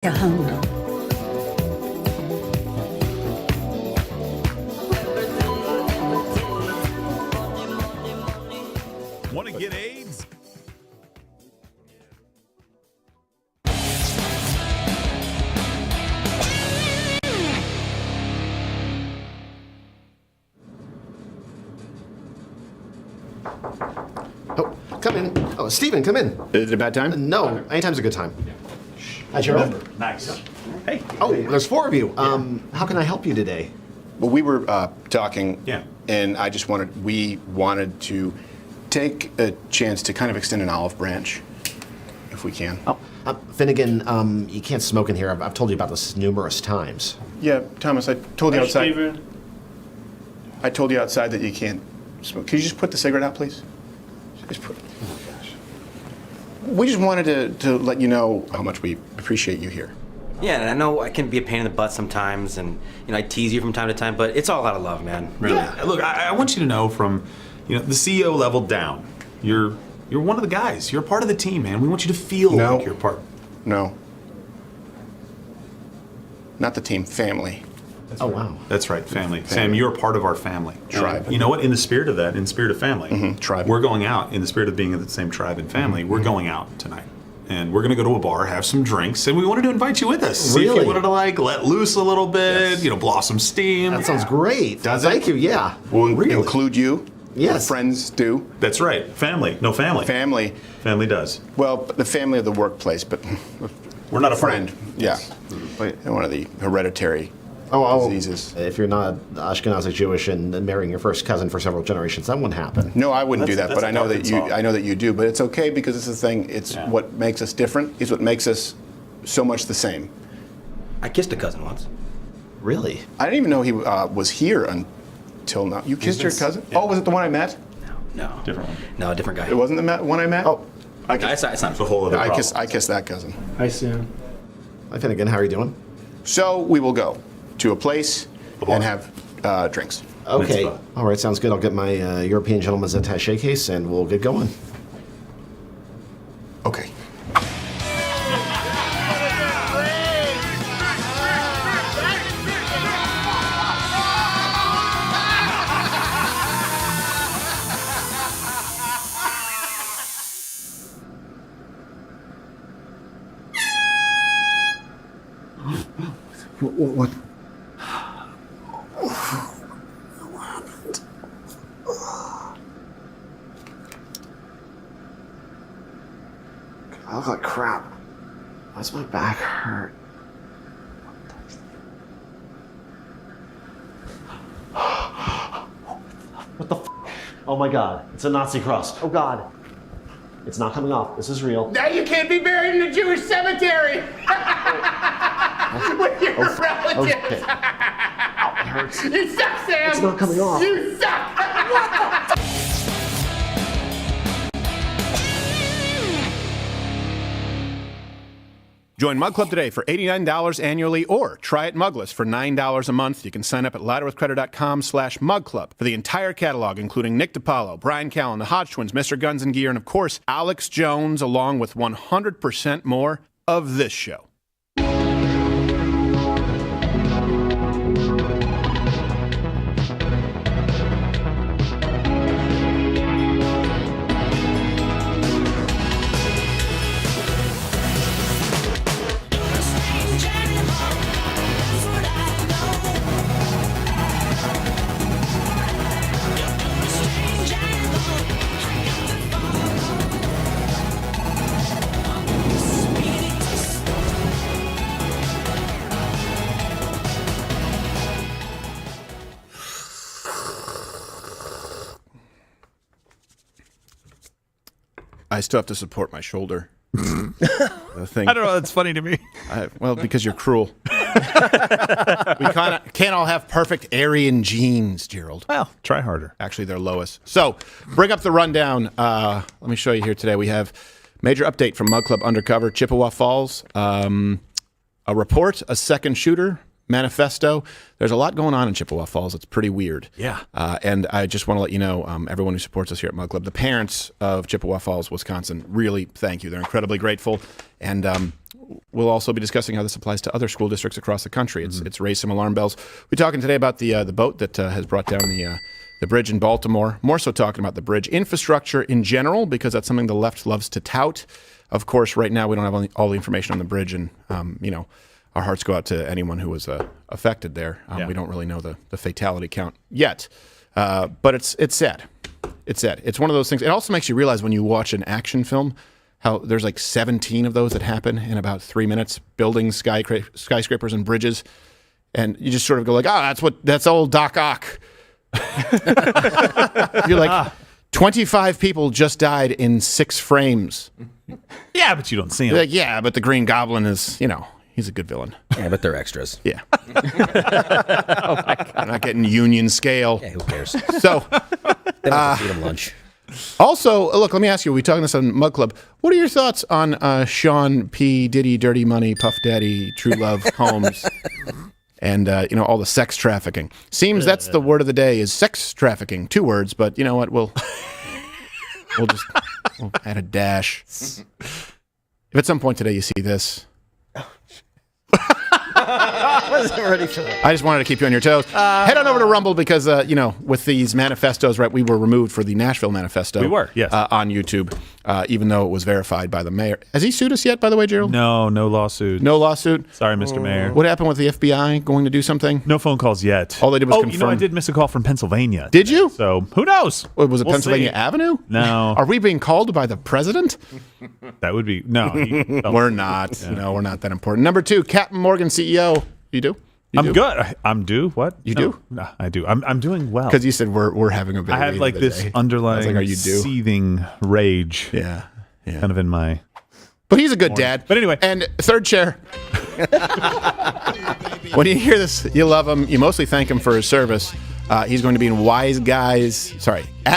home. Want to get AIDS? Oh, come in. Oh, Steven, come in. Is it a bad time? No, anytime's a good time. Hi, Gerald. Nice. Hey. Oh, there's four of you. How can I help you today? Well, we were talking, Yeah. and we wanted to take a chance to kind of extend an olive branch, if we can. Oh, Finnegan, you can't smoke in here. I've told you about this numerous times. Yeah, Thomas, I told you outside. Steven. I told you outside that you can't smoke. Could you just put the cigarette out, please? Just put. We just wanted to let you know how much we appreciate you here. Yeah, and I know I can be a pain in the butt sometimes, and I tease you from time to time, but it's all out of love, man. Really. Yeah. Look, I want you to know from the CEO level down, you're one of the guys. You're a part of the team, man. We want you to feel No. like you're part. No. Not the team, family. Oh, wow. That's right, family. Sam, you're a part of our family. Tribe. You know what? In the spirit of that, in the spirit of family, Tribe. we're going out. In the spirit of being in the same tribe and family, we're going out tonight. And we're going to go to a bar, have some drinks, and we wanted to invite you with us. See if Really? you wanted to, let loose a little bit, blow some steam. That sounds great. Does Thank it? you, yeah. We'll Really? include you. Yes. Friends do. That's right. Family. No, family. Family. Family does. Well, the family of the workplace, but We're not a friend. Yeah. Wait. And one of the hereditary Oh, diseases. if you're not Ashkenazi Jewish and marrying your first cousin for several generations, that wouldn't happen. No, I wouldn't do that, That's but I know that you. Arkansas. I know that you do. But it's okay because it's the thing. It's Yeah. what makes us different. It's what makes us so much the same. I kissed a cousin once. Really? I didn't even know he was here until now. You kissed your cousin? yeah. Oh, was it the one I met? No. Different one. No, a different guy. It wasn't the one I met. Oh, It's not. It's a whole other I problem. kissed that cousin. Hi, Sam. hi, Finnegan. How are you doing? So we will go to a place bar. and have drinks. Okay. Mitzvah. All right, sounds good. I'll get my European gentleman's attaché case and we'll get going. Okay. What? I look like crap. Why does my back hurt? What the f? Oh my god, it's a Nazi cross. Oh god. It's not coming off. This is real. Now you can't be buried in a Jewish cemetery with your relatives. Okay. Ow, it hurts. You suck, Sam. It's not coming off. You suck. Join Mug Club today for $89 annually or try it mugless for $9 a month. You can sign up at louderwithcredit.com/mugclub for the entire catalog, including Nick DiPaolo, Brian Callen, the Hodge Twins, Mr. Guns and Gear, and of course, Alex Jones, along with 100% more of this show. I still have to support my shoulder. The thing. I don't know. That's funny to me. Well, because you're cruel. We can't all have perfect Aryan genes, Gerald. Well, try harder. Actually, they're lowest. So, bring up the rundown. Let me show you here today. We have major update from Mug Club Undercover, Chippewa Falls. A report, a second shooter, Manifesto. There's a lot going on in Chippewa Falls. It's pretty weird. Yeah. And I just want to let you know, everyone who supports us here at Mug Club, the parents of Chippewa Falls, Wisconsin, really thank you. They're incredibly grateful. And we'll also be discussing how this applies to other school districts across the country. It's raised some alarm bells. We're talking today about the boat that has brought down the bridge in Baltimore. More so talking about the bridge infrastructure in general, because that's something the left loves to tout. Of course, right now we don't have all the information on the bridge, and our hearts go out to anyone who was affected there. We don't really know the fatality count yet, but it's sad. It's sad. It's one of those things. It also makes you realize when you watch an action film how there's like 17 of those that happen in about 3 minutes, building skyscrapers and bridges, and you just sort of go like, that's old Doc Ock. You're like, 25 people just died in 6 frames. Yeah, but you don't see him. Like, yeah, but the Green Goblin is, he's a good villain. Yeah, but they're extras. Yeah. Oh my God. I'm not getting union scale. Yeah, who cares? So, They don't have to feed them lunch. Also, look, let me ask you, we talking this on Mug Club. What are your thoughts on Sean P. Diddy, Dirty Money, Puff Daddy, True Love, Holmes, and, all the sex trafficking? Seems that's the word of the day is sex trafficking. 2 words, but you know what? We'll add a dash. If at some point today you see this. I wasn't ready for that. I just wanted to keep you on your toes. Head on over to Rumble because, with these manifestos, right, we were removed for the Nashville Manifesto. We were, yes. On YouTube, even though it was verified by the mayor. Has he sued us yet, by the way, Gerald? No lawsuit. No lawsuit? Sorry, Mr. Mayor. What happened with the FBI going to do something? No phone calls yet. All they did was confirm. I did miss a call from Pennsylvania. Did you? So, who knows? Was it We'll Pennsylvania see. Avenue? No. Are we being called by the president? That would be... No. We're not. Yeah. No, we're not that important. Number 2, Captain Morgan CEO. You do? I'm good. I'm due. What? You do? No, I do. I'm doing well. Because you said we're having a big. I have like this underlying are you due? seething rage. Yeah. Kind of in my. But he's a good dad. But anyway. And third chair. When you hear this, you love him. You mostly thank him for his service. He's going to be in at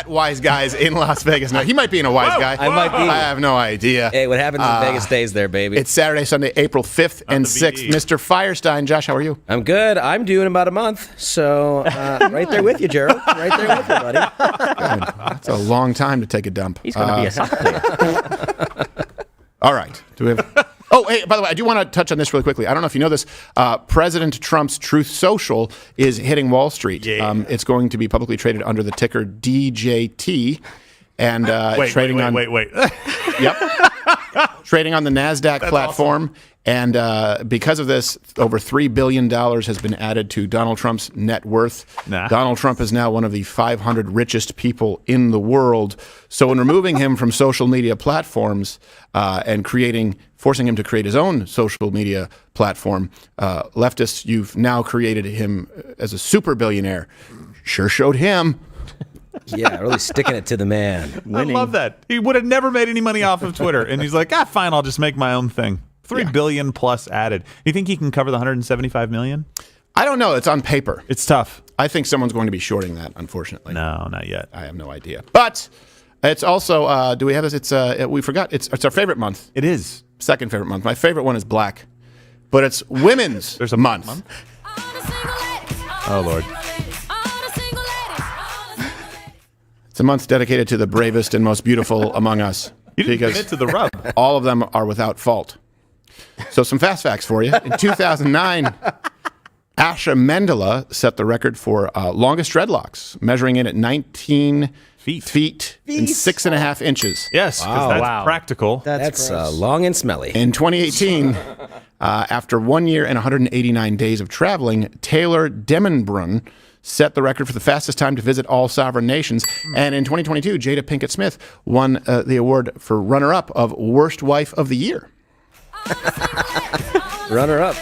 Wise Guys in Las Vegas. Now, he might be in a Wise Guy. I might be. I have no idea. Hey, what happens in Vegas stays there, baby. It's Saturday, Sunday, April 5th and 6th. Mr. Firestine, Josh, how are you? I'm good. I'm due in about a month. So, right there with you, Gerald. Right there with you, buddy. Good. That's a long time to take a dump. He's going to be a health player. All right. Do we have... Oh, hey, by the way, I do want to touch on this really quickly. I don't know if you know this. President Trump's Truth Social is hitting Wall Street. Yeah. It's going to be publicly traded under the ticker DJT. And trading on... Wait. Yep. Trading on the NASDAQ platform. Awesome. And because of this, over $3 billion has been added to Donald Trump's net worth. Nah. Donald Trump is now one of the 500 richest people in the world. So in removing him from social media platforms and forcing him to create his own social media platform, leftists, you've now created him as a super billionaire. Sure showed him. Yeah, really sticking it to the man. Winning. I love that. He would have never made any money off of Twitter. And he's like, fine, I'll just make my own thing. $3 billion plus added. You think he can cover the $175 million? I don't know. It's on paper. It's tough. I think someone's going to be shorting that, unfortunately. No, not yet. I have no idea. But it's also, do we have this? It's we forgot. It's our favorite month. It is. Second favorite month. My favorite one is Black. But it's Women's There's a month. Oh, Lord. It's a month dedicated to the bravest and most beautiful among us. You didn't commit to the rub. All of them are without fault. So some fast facts for you. In 2009, Asha Mendela set the record for longest dreadlocks, measuring in at 19 feet and 6.5 inches. Yes, because that's practical. That's long and smelly. In 2018, after 1 year and 189 days of traveling, Taylor Demonbrun set the record for the fastest time to visit all sovereign nations. And in 2022, Jada Pinkett Smith won the award for runner-up of Worst Wife of the Year. Runner-up.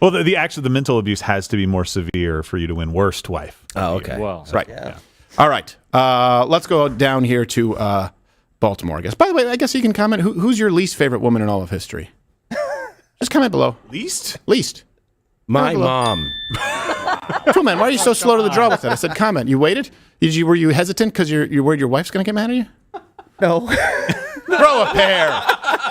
Well, the mental abuse has to be more severe for you to win Worst Wife. Oh, okay. Well, Right. Yeah. All right. Let's go down here to Baltimore, I guess. By the way, I guess you can comment. Who's your least favorite woman in all of history? Just comment below. Least? My mom. Cool, man. Why are you so slow to the draw with that? I said comment. You waited? Were you hesitant because you're worried your wife's going to get mad at you? No. Grow a pair.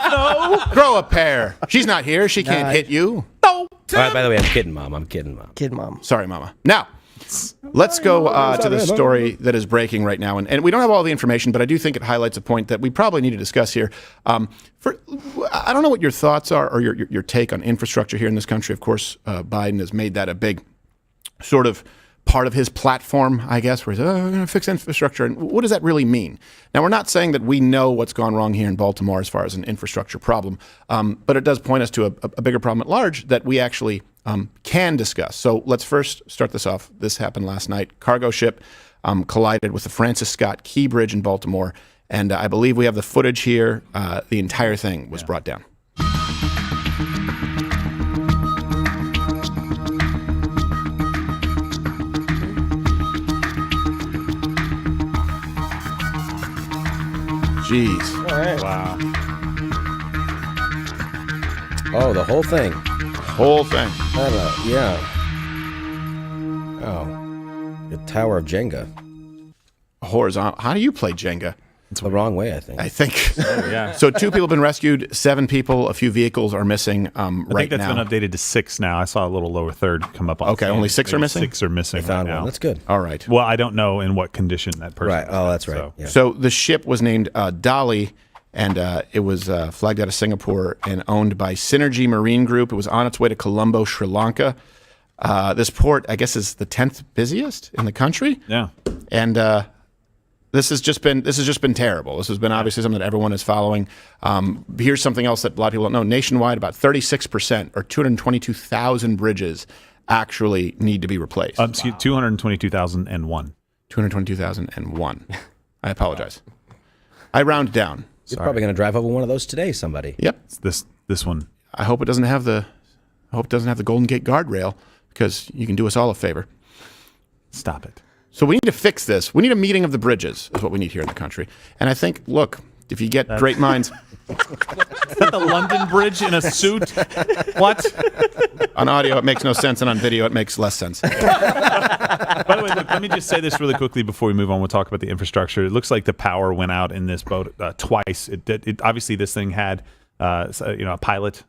No. Grow a pair. She's not here. She can't hit you. No. All right, by the way, I'm kidding, Mom. Kid mom. Sorry, Mama. Now, Let's go to the story that is breaking right now. And we don't have all the information, but I do think it highlights a point that we probably need to discuss here. I don't know what your thoughts are or your take on infrastructure here in this country. Of course, Biden has made that a big sort of part of his platform, I guess, where he says, we're going to fix infrastructure. And what does that really mean? Now, we're not saying that we know what's gone wrong here in Baltimore as far as an infrastructure problem, but it does point us to a bigger problem at large that we actually can discuss. So let's first start this off. This happened last night. Cargo ship collided with the Francis Scott Key Bridge in Baltimore, and I believe we have the footage here. The entire thing was brought down. Jeez. All right. Wow. Oh, the whole thing. Whole thing. Yeah. Oh. The Tower of Jenga. Horizontal. How do you play Jenga? It's the wrong way, I think. I think. Yeah. So 2 people have been rescued, 7 people, a few vehicles are missing I right think that's now. been updated to 6 now. I saw a little lower third come up on. Okay, only 6 are missing? 6 are missing They found right one. now. That's good. All right. Well, I don't know in what condition that person. Right. was Oh, in, that's right. so. Yeah. So the ship was named Dolly, and it was flagged out of Singapore and owned by Synergy Marine Group. It was on its way to Colombo, Sri Lanka. This port, I guess, is the 10th busiest in the country. Yeah. And this has just been terrible. This has been obviously something that everyone is following. Here's something else that a lot of people don't know. Nationwide, about 36% or 222,000 bridges actually need to be replaced. 222,001. 222,001. I apologize. I round down. You're probably going to drive over one of those today, somebody. Yep. It's this one. I hope it doesn't have the Golden Gate guardrail, because you can do us all a favor. Stop it. So we need to fix this. We need a meeting of the bridges is what we need here in the country. And I think, look, if you get great minds. Is that the London Bridge in a suit? What? On audio, it makes no sense, and on video, it makes less sense. By the way, look, let me just say this really quickly before we move on. We'll talk about the infrastructure. It looks like the power went out in this boat twice. It obviously, this thing had a pilot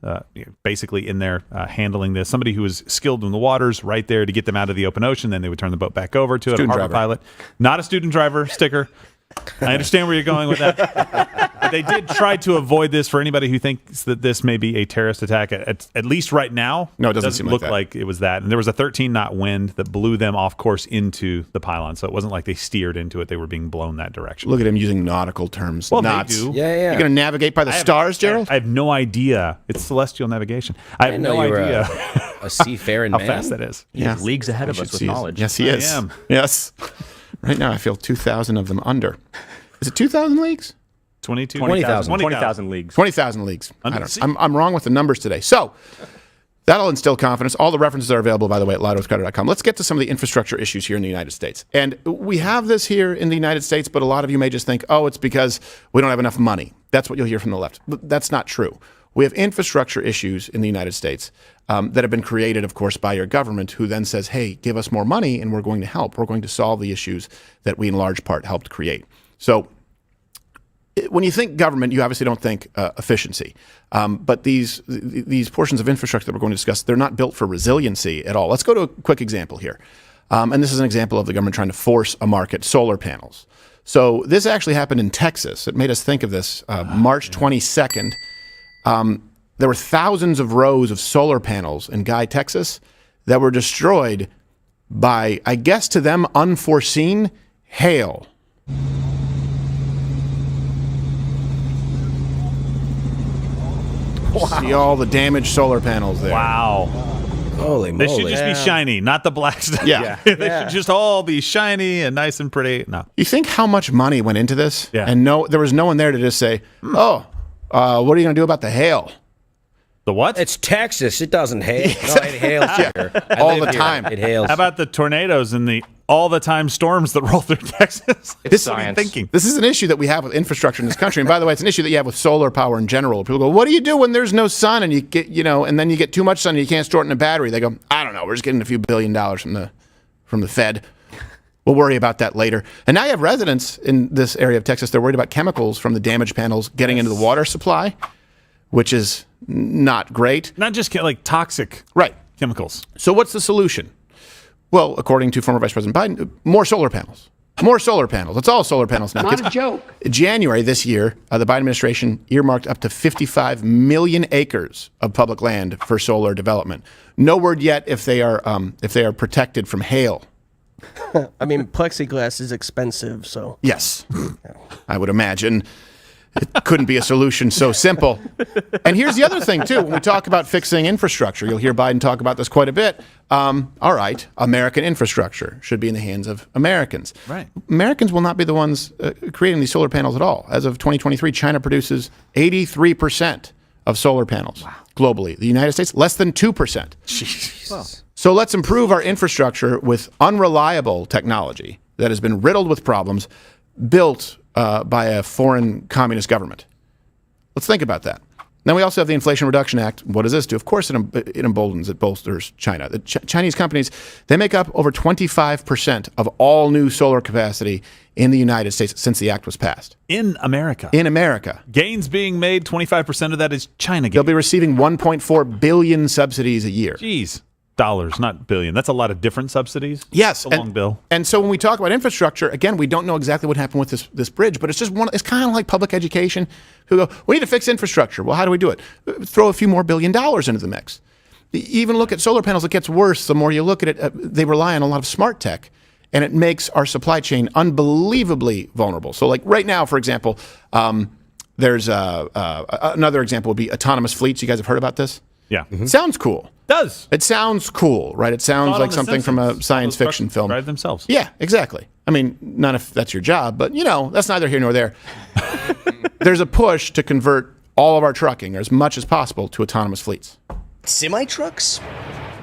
basically in there handling this. Somebody who was skilled in the waters right there to get them out of the open ocean. Then they would turn the boat back over to a harbor pilot. Not a student driver sticker. I understand where you're going with that. But they did try to avoid this. For anybody who thinks that this may be a terrorist attack, at least right now, no, it doesn't seem look like that. it was that. And there was a 13-knot wind that blew them off course into the pylon. So it wasn't like they steered into it. They were being blown that direction. Look at him using nautical terms. Well, knots. they do. Yeah. You're going to navigate by the stars, Gerald? I have no idea. It's celestial navigation. I have no idea A seafaring how man. fast that is. Yeah. Leagues ahead of us with knowledge. Yes, he is. I am. Yes. Right now, I feel 2,000 of them under. Is it 2,000 leagues? 20,000. 20,000 leagues. 20,000 leagues. Under- I'm wrong with the numbers today. So that'll instill confidence. All the references are available, by the way, at louderwithcrowder.com. Let's get to some of the infrastructure issues here in the United States. And we have this here in the United States, but a lot of you may just think, oh, it's because we don't have enough money. That's what you'll hear from the left. But that's not true. We have infrastructure issues in the United States that have been created, of course, by your government, who then says, hey, give us more money and we're going to help. We're going to solve the issues that we in large part helped create. So when you think government, you obviously don't think efficiency. But these portions of infrastructure that we're going to discuss, they're not built for resiliency at all. Let's go to a quick example here. And this is an example of the government trying to force a market, solar panels. So this actually happened in Texas. It made us think of this. March 22nd, there were thousands of rows of solar panels in Guy, Texas, that were destroyed by, I guess to them, unforeseen hail. Wow. See all the damaged solar panels there. Wow. Holy moly. They should just be shiny, not the black stuff. Yeah. They should just all be shiny and nice and pretty. No. You think how much money went into this? Yeah. And there was no one there to just say, what are you going to do about the hail? The what? It's Texas. It doesn't hail. No, it hails here. I All live the here. time. It hails. How about the tornadoes and the all-the-time storms that roll through Texas? It's What are you science. thinking? This is an issue that we have with infrastructure in this country. And by the way, it's an issue that you have with solar power in general. People go, what do you do when there's no sun and you get, and then you get too much sun and you can't store it in a battery? They go, I don't know. We're just getting a few $1 billion from the Fed. We'll worry about that later. And now you have residents in this area of Texas. They're worried about chemicals from the damaged panels getting into the water supply, which is not great. Not just like toxic Right. chemicals. So what's the solution? Well, according to former Vice President Biden, more solar panels. More solar panels. It's all solar panels now. Not a joke. January this year, the Biden administration earmarked up to 55 million acres of public land for solar development. No word yet if they are protected from hail. I mean, plexiglass is expensive, so. Yes, I would imagine. It couldn't be a solution so simple. And here's the other thing, too. When we talk about fixing infrastructure, you'll hear Biden talk about this quite a bit. All right, American infrastructure should be in the hands of Americans. Right. Americans will not be the ones creating these solar panels at all. As of 2023, China produces 83% of solar panels globally. The United States, less than 2%. Jesus. So let's improve our infrastructure with unreliable technology that has been riddled with problems built by a foreign communist government. Let's think about that. Then we also have the Inflation Reduction Act. What does this do? Of course, it emboldens, it bolsters China. The Chinese companies, they make up over 25% of all new solar capacity in the United States since the act was passed. In America. In America. Gains being made, 25% of that is China gains. They'll be receiving 1.4 billion subsidies a year. Jeez. Dollars, not billion. That's a lot of different subsidies. Yes, a long bill. And so when we talk about infrastructure, again, we don't know exactly what happened with this bridge, but it's just it's kind of like public education. Who go, we need to fix infrastructure. Well, how do we do it? Throw a few more $1 billion into the mix. Even look at solar panels. It gets worse the more you look at it. They rely on a lot of smart tech, and it makes our supply chain unbelievably vulnerable. So, like right now, for example, there's another example would be autonomous fleets. You guys have heard about this? Yeah. It sounds cool. Does. It sounds cool, right? It sounds like something from a science fiction film. Drive themselves. Yeah, exactly. I mean, not if that's your job, but that's neither here nor there. There's a push to convert all of our trucking, or as much as possible, to autonomous fleets. Semi-trucks?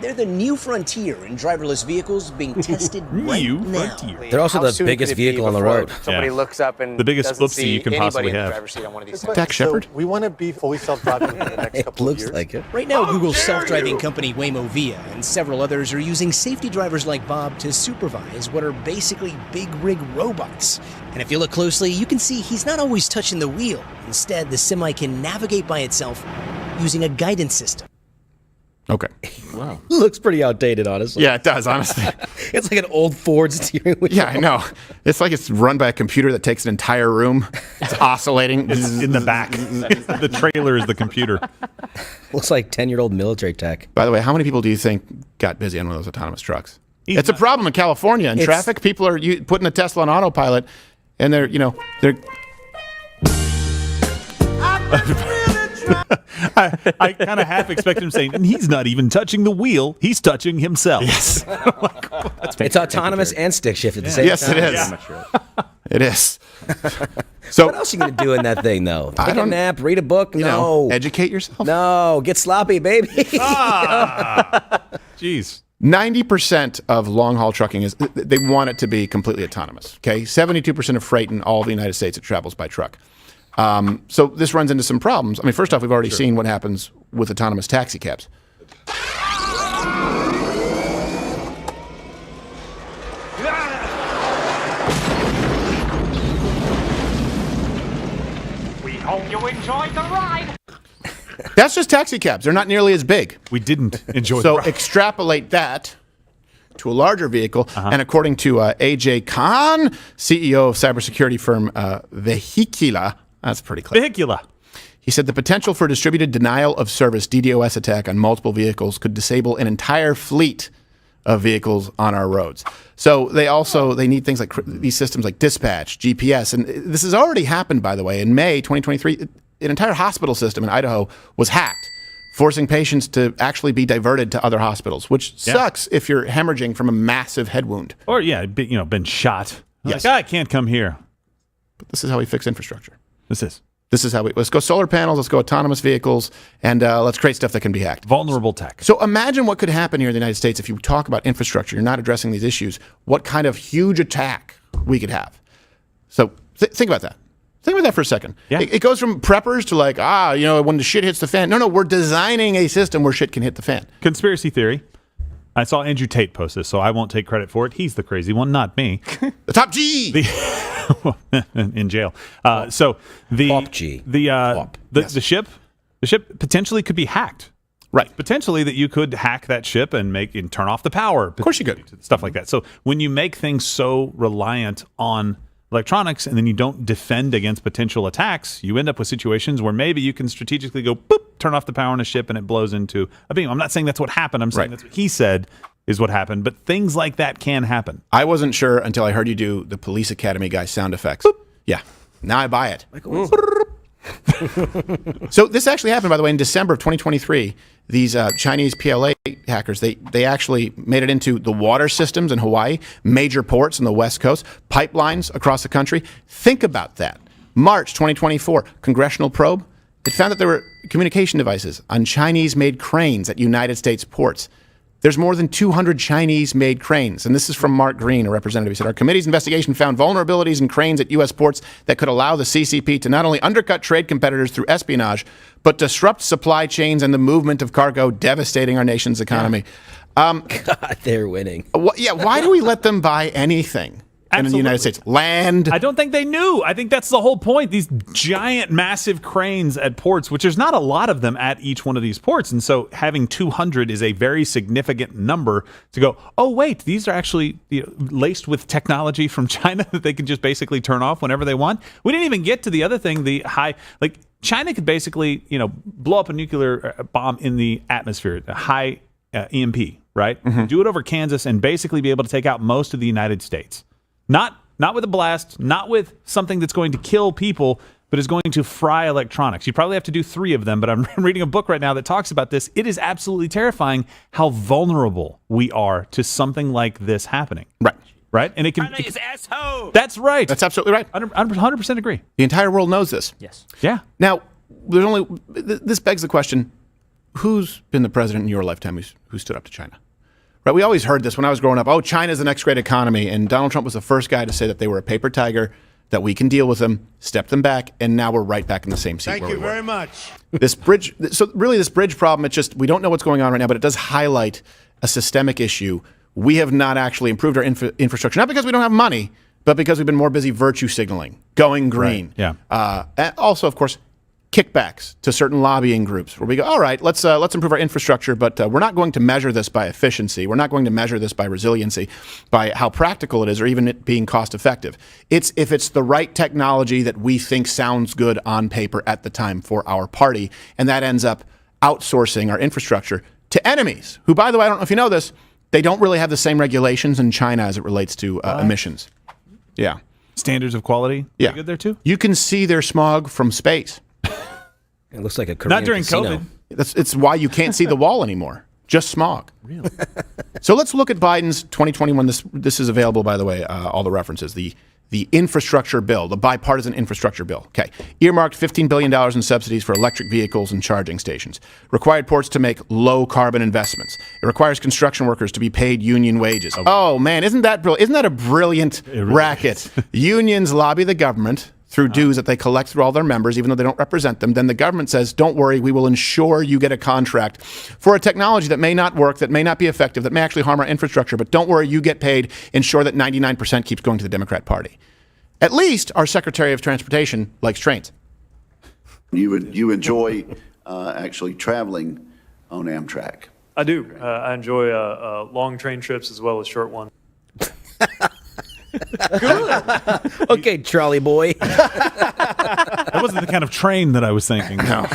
They're the new frontier in driverless vehicles being tested right now. They're also the biggest vehicle on the road. Somebody looks up and the biggest doesn't flipsy see you can possibly anybody in the have. driver's seat on one of these things. Dak Shepard? We want to be fully self-driving in the next couple of years. Looks like it. Right now, Google's self-driving company Waymo Via and several others are using safety drivers like Bob to supervise what are basically big rig robots. And if you look closely, you can see he's not always touching the wheel. Instead, the semi can navigate by itself using a guidance system. Okay. Wow. Looks pretty outdated, honestly. Yeah, it does, honestly. It's like an old Ford steering wheel. Yeah, I know. It's like it's run by a computer that takes an entire room. It's oscillating. It's in the back. The trailer is the computer. Looks like 10-year-old military tech. By the way, how many people do you think got busy on one of those autonomous trucks? It's a problem in California. In traffic, people are putting a Tesla on autopilot, and they're I kind of half expect him saying, and he's not even touching the wheel, he's touching himself. Yes. It's autonomous and stick shift at the same Yes, time. it is. It is. So What else are you going to do in that thing, though? Take a don't- nap, read a book? No. educate yourself. No, get sloppy, baby. Jeez. 90% of long-haul trucking they want it to be completely autonomous. Okay, 72% of freight in all of the United States it travels by truck. So this runs into some problems. I mean, first off, we've already seen what happens with autonomous taxi cabs. We hope you enjoyed the ride. That's just taxi cabs. They're not nearly as big. We didn't enjoy So the ride. extrapolate that to a larger vehicle. And according to AJ Khan, CEO of cybersecurity firm Vehicula, that's pretty clear. Vehicula. He said the potential for distributed denial of service DDoS attack on multiple vehicles could disable an entire fleet of vehicles on our roads. So they need things like these systems like dispatch, GPS, and this has already happened, by the way. In May 2023, an entire hospital system in Idaho was hacked, forcing patients to actually be diverted to other hospitals, which sucks if you're hemorrhaging from a massive head wound. Or, been shot. Yes. Like, I can't come here. But this is how we fix infrastructure. This is how let's go solar panels, let's go autonomous vehicles, and let's create stuff that can be hacked. vulnerable tech. So imagine what could happen here in the United States if you talk about infrastructure, you're not addressing these issues, what kind of huge attack we could have. So think about that. Think about that for a second. Yeah. It goes from preppers to like, when the shit hits the fan. No, we're designing a system where shit can hit the fan. Conspiracy theory. I saw Andrew Tate post this, so I won't take credit for it. He's the crazy one, not me. The top G! In jail. So the Top G. the ship potentially could be hacked. Right. Potentially that you could hack that ship and turn off the power. Of course you could. Stuff like that. So when you make things so reliant on electronics and then you don't defend against potential attacks, you end up with situations where maybe you can strategically go, boop, turn off the power on a ship and it blows into a beam. I'm not saying that's what happened. I'm saying that's what he said is what happened. But things like that can happen. I wasn't sure until I heard you do the Police Academy guy sound effects. Boop. Yeah. Now I buy it. So this actually happened, by the way, in December of 2023. These Chinese PLA hackers, they actually made it into the water systems in Hawaii, major ports on the West Coast, pipelines across the country. Think about that. March 2024, congressional probe. It found that there were communication devices on Chinese-made cranes at United States ports. There's more than 200 Chinese-made cranes. And this is from Mark Green, a representative. He said, our committee's investigation found vulnerabilities in cranes at U.S. ports that could allow the CCP to not only undercut trade competitors through espionage, but disrupt supply chains and the movement of cargo, devastating our nation's economy. God, they're winning. Why do we let them buy anything? in the United States. Land. I don't think they knew. I think that's the whole point. These giant, massive cranes at ports, which there's not a lot of them at each one of these ports. And so having 200 is a very significant number to go, oh, wait, these are actually laced with technology from China that they can just basically turn off whenever they want. We didn't even get to the other thing, the high, like China could basically, blow up a nuclear bomb in the atmosphere, a high EMP, right? Mm-hmm. Do it over Kansas and basically be able to take out most of the United States. Not with a blast, not with something that's going to kill people, but is going to fry electronics. You probably have to do 3 of them, but I'm reading a book right now that talks about this. It is absolutely terrifying how vulnerable we are to something like this happening. Right? And it can... China is asshole! That's right. That's absolutely right. 100% agree. The entire world knows this. Yes. Yeah. Now, this begs the question, who's been the president in your lifetime who stood up to China? Right, we always heard this when I was growing up. Oh, China's the next great economy. And Donald Trump was the first guy to say that they were a paper tiger, that we can deal with them, step them back, and now we're right back in the same seat. Thank you very much. This bridge problem, it's just, we don't know what's going on right now, but it does highlight a systemic issue. We have not actually improved our infrastructure, not because we don't have money, but because we've been more busy virtue signaling, going green. Right. Yeah. And also, of course, kickbacks to certain lobbying groups where we go, all right, let's improve our infrastructure, but we're not going to measure this by efficiency. We're not going to measure this by resiliency, by how practical it is, or even it being cost effective. It's if it's the right technology that we think sounds good on paper at the time for our party, and that ends up outsourcing our infrastructure to enemies, who, by the way, I don't know if you know this, they don't really have the same regulations in China as it relates to emissions. Yeah. Standards of quality? Yeah. Good there too? You can see their smog from space. It looks like a Korean Not during casino. COVID. It's why you can't see the wall anymore. Just smog. Really? So let's look at Biden's 2021. This is available, by the way, all the references. The infrastructure bill, the bipartisan infrastructure bill. Okay. Earmarked $15 billion in subsidies for electric vehicles and charging stations. Required ports to make low carbon investments. It requires construction workers to be paid union wages. Oh man, isn't that brilliant? Isn't that a brilliant racket? Unions lobby the government through dues that they collect through all their members, even though they don't represent them. Then the government says, don't worry, we will ensure you get a contract for a technology that may not work, that may not be effective, that may actually harm our infrastructure, but don't worry, you get paid, ensure that 99% keeps going to the Democrat Party. At least our Secretary of Transportation likes trains. You enjoy actually traveling on Amtrak? I do. I enjoy long train trips as well as short ones. Good. Okay, trolley boy. That wasn't the kind of train that I was thinking. No.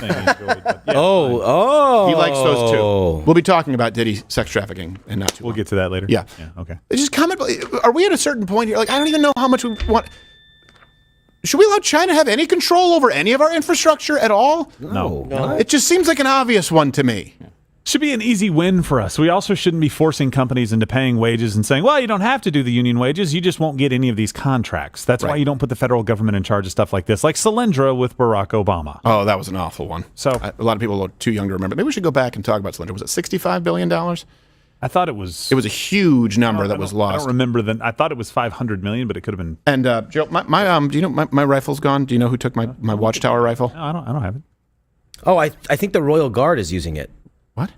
Oh. He likes those too. We'll be talking about Diddy sex trafficking and not too long. We'll get to that later. Yeah. Okay. Just comment. Are we at a certain point here? Like, I don't even know how much we want. Should we allow China to have any control over any of our infrastructure at all? No. It just seems like an obvious one to me. Should be an easy win for us. We also shouldn't be forcing companies into paying wages and saying, well, you don't have to do the union wages. You just won't get any of these contracts. That's why you don't put the federal government in charge of stuff like this, like Solyndra with Barack Obama. Oh, that was an awful one. So a lot of people are too young to remember. Maybe we should go back and talk about Solyndra. Was it $65 billion? I thought it was... It was a huge number that was lost. I don't remember that. I thought it was $500 million, but it could have been... And, Joe, do you know my rifle's gone? Do you know who took my Watchtower rifle? No, I don't have it. Oh, I think the Royal Guard is using it. What?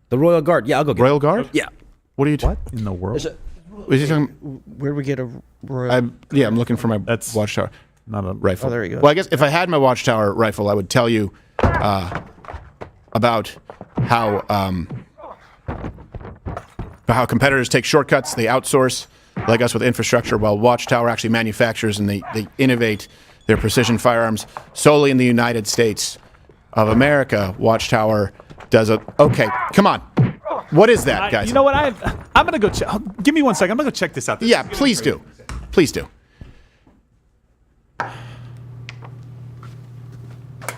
The Royal Guard. Yeah, I'll go get Royal it. Guard? Yeah. What are you What in the world? Where do we get a Royal... I'm looking for my Watchtower. Not a rifle. Oh, there you go. Well, I guess if I had my Watchtower rifle, I would tell you about how competitors take shortcuts, they outsource, like us with infrastructure, while Watchtower actually manufactures and they innovate their precision firearms solely in the United States of America. Watchtower does a... Okay, come on. What is that, guys? You know what? I'm going to go check. Give me 1 second. I'm going to go check this out. Yeah, please do. Please do.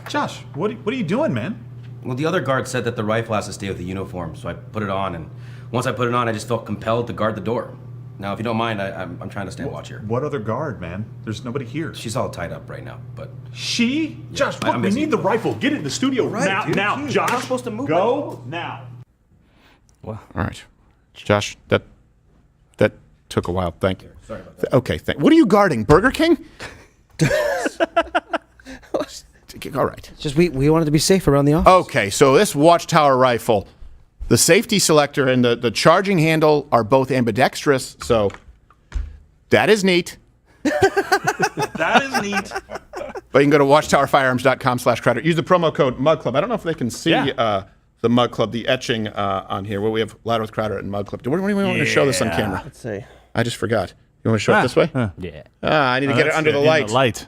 Josh, what are you doing, man? Well, the other guard said that the rifle has to stay with the uniform, so I put it on, and once I put it on, I just felt compelled to guard the door. Now, if you don't mind, I'm trying to stand watch here. What other guard, man? There's nobody here. She's all tied up right now, but... She? Yeah, Josh, look, we need the rifle. Get it in the studio now, dude, now. dude, Josh, I'm supposed to move go now. All right. Josh, that took a while. Thank you. Sorry about that. Okay, what are you guarding? Burger King? All right. Just we wanted to be safe around the office. Okay, so this Watchtower rifle, the safety selector and the charging handle are both ambidextrous, so that is neat. That is neat. But you can go to watchtowerfirearms.com/credit. Use the promo code MUGCLUB. I don't know if they can see the Mug Club, the etching on here, where we have Louder with Crowder and Mug Club. What do we want to show this on camera? Let's see. I just forgot. You want to show it this way? Yeah. I need to get it under the light.